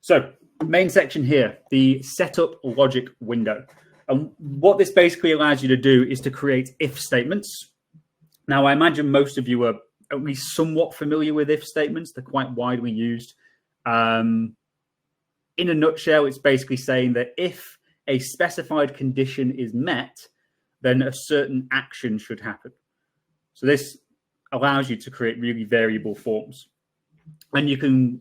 So main section here, the setup logic window. And what this basically allows you to do is to create if statements. Now, I imagine most of you are at least somewhat familiar with if statements. They're quite widely used. In a nutshell, it's basically saying that if a specified condition is met, then a certain action should happen. So this allows you to create really variable forms. And you can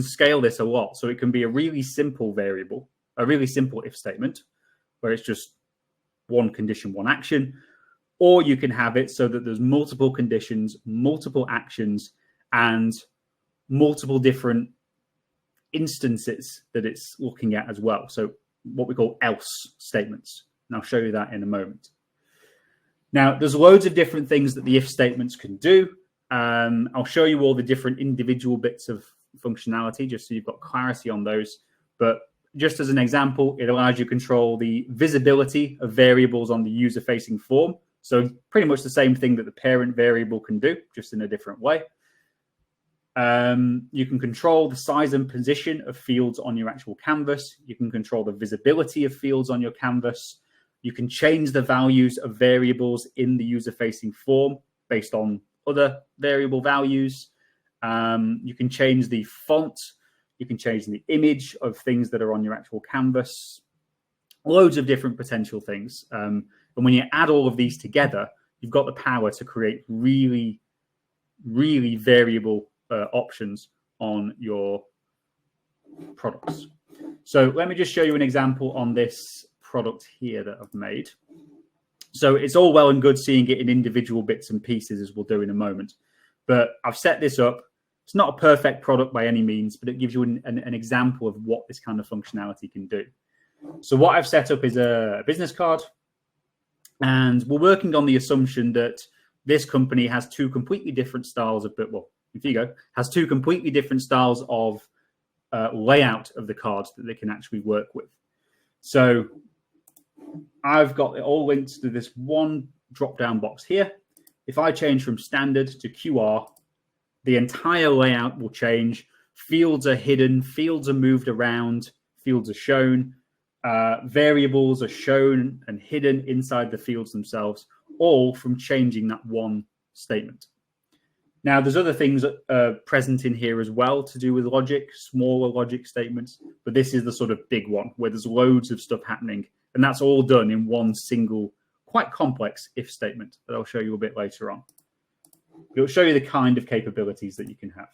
scale this a lot. So it can be a really simple variable, a really simple if statement, where it's just one condition, one action. Or you can have it so that there's multiple conditions, multiple actions, and multiple different instances that it's looking at as well. So what we call else statements. And I'll show you that in a moment. Now, there's loads of different things that the if statements can do. I'll show you all the different individual bits of functionality just so you've got clarity on those. But just as an example, it allows you to control the visibility of variables on the user-facing form. So pretty much the same thing that the parent variable can do, just in a different way. You can control the size and position of fields on your actual canvas. You can control the visibility of fields on your canvas. You can change the values of variables in the user-facing form based on other variable values. You can change the font. You can change the image of things that are on your actual canvas. Loads of different potential things. And when you add all of these together, you've got the power to create really, really variable options on your products. So let me just show you an example on this product here that I've made. So it's all well and good seeing it in individual bits and pieces, as we'll do in a moment. But I've set this up. It's not a perfect product by any means, but it gives you an example of what this kind of functionality can do. So what I've set up is a business card. And we're working on the assumption that this company has two completely different styles of, well, Infigo has two completely different styles of layout of the cards that they can actually work with. So I've got it all linked to this one drop-down box here. If I change from standard to QR, the entire layout will change. Fields are hidden, fields are moved around, fields are shown, variables are shown and hidden inside the fields themselves, all from changing that one statement. Now, there's other things present in here as well to do with logic, smaller logic statements, but this is the sort of big one where there's loads of stuff happening, and that's all done in one single, quite complex if statement that I'll show you a bit later on. It'll show you the kind of capabilities that you can have.